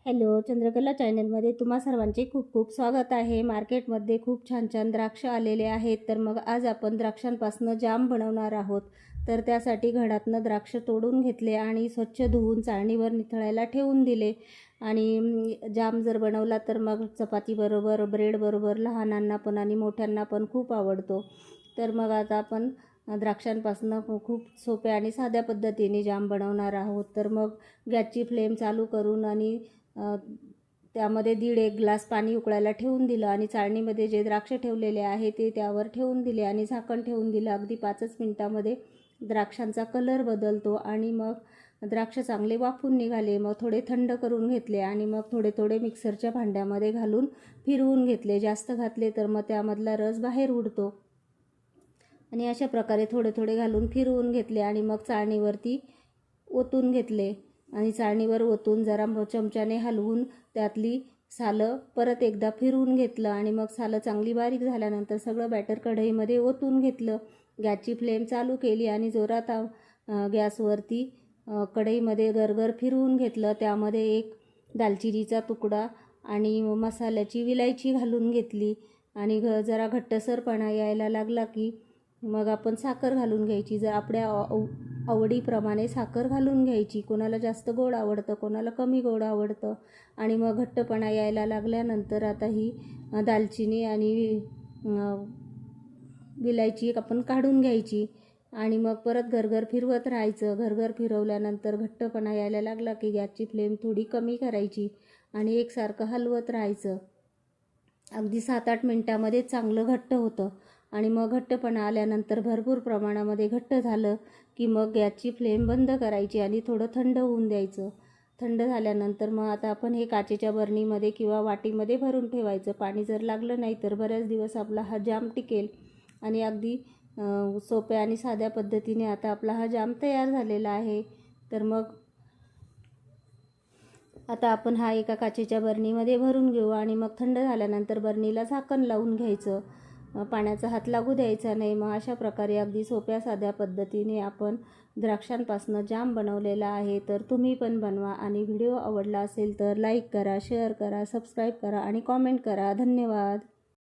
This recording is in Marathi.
हॅलो, चंद्रकला चॅनलमध्ये तुम्हा सर्वांचे खूप खूप स्वागत आहे। मार्केटमध्ये खूप छान छान द्राक्ष आलेले आहेत। तर मग आज आपण द्राक्षांपासून जाम बनवणार आहोत। तर त्यासाठी घडातनं द्राक्ष तोडून घेतले आणि स्वच्छ धुवून चाळणीवर निथळायला ठेवून दिले। आणि जाम जर बनवला तर मग चपातीबरोबर, ब्रेडबरोबर लहानांना पण आणि मोठ्यांना पण खूप आवडतो। तर मग आता आपण द्राक्षांपासून खूप सोप्या आणि साध्या पद्धतीने जाम बनवणार आहोत। तर मग गॅसची फ्लेम चालू करून आणि त्यामध्ये 1.5 ग्लास पाणी उकळायला ठेवून दिलं आणि चाळणीमध्ये जे द्राक्ष ठेवलेले आहे ते त्यावर ठेवून दिले आणि झाकण ठेवून दिलं। अगदी 5 मिनिटांमध्ये द्राक्षांचा कलर बदलतो आणि मग द्राक्ष चांगले वाफून निघाले। मग थोडे थंड करून घेतले आणि मग थोडे थोडे मिक्सरच्या भांड्यामध्ये घालून फिरवून घेतले। जास्त घातले तर मग त्यामधला रस बाहेर उडतो आणि अशा प्रकारे थोडे थोडे घालून फिरवून घेतले आणि मग चाळणीवरती ओतून घेतले आणि चाळणीवर ओतून जरा चमच्याने हलवून त्यातली सालं परत एकदा फिरवून घेतलं आणि मग सालं चांगली बारीक झाल्यानंतर सगळं बॅटर कढईमध्ये ओतून घेतलं। गॅसची फ्लेम चालू केली आणि जोरात गॅसवरती कढईमध्ये गरगर फिरवून घेतलं। त्यामध्ये एक दालचिनीचा तुकडा आणि मसाल्याची विलायची घालून घेतली आणि जरा घट्टसरपणा यायला लागला की मग आपण साखर घालून घ्यायची। जर आपल्या आवडीप्रमाणे साखर घालून घ्यायची। कोणाला जास्त गोड आवडतं, कोणाला कमी गोड आवडतं। आणि मग घट्टपणा यायला लागल्यानंतर आता ही दालचिनी आणि विलायची आपण काढून घ्यायची आणि मग परत गरगर फिरवत राहायचं। गरगर फिरवल्यानंतर घट्टपणा यायला लागला की गॅसची फ्लेम थोडी कमी करायची आणि एकसारखं हलवत राहायचं। अगदी 7-8 मिनिटांमध्ये चांगलं घट्ट होतं आणि मग घट्टपणा आल्यानंतर भरपूर प्रमाणामध्ये घट्ट झालं की मग गॅसची फ्लेम बंद करायची आणि थोडं थंड होऊन द्यायचं। थंड झाल्यानंतर मग आता आपण हे काचेच्या बरणीमध्ये किंवा वाटीमध्ये भरून ठेवायचं। पाणी जर लागलं नाही तर बऱ्याच दिवस आपला हा जाम टिकेल आणि अगदी सोप्या आणि साध्या पद्धतीने आता आपला हा जाम तयार झालेला आहे। तर मग आता आपण हा एका काचेच्या बरणीमध्ये भरून घेऊ आणि मग थंड झाल्यानंतर बरणीला झाकण लावून घ्यायचं। पाण्याचा हात लागू द्यायचा नाही। मग अशा प्रकारे अगदी सोप्या साध्या पद्धतीने आपण द्राक्षांपासून जाम बनवलेला आहे। तर तुम्ही पण बनवा आणि व्हिडिओ आवडला असेल तर लाईक करा, शेअर करा, सबस्क्राईब करा आणि कॉमेंट करा। धन्यवाद।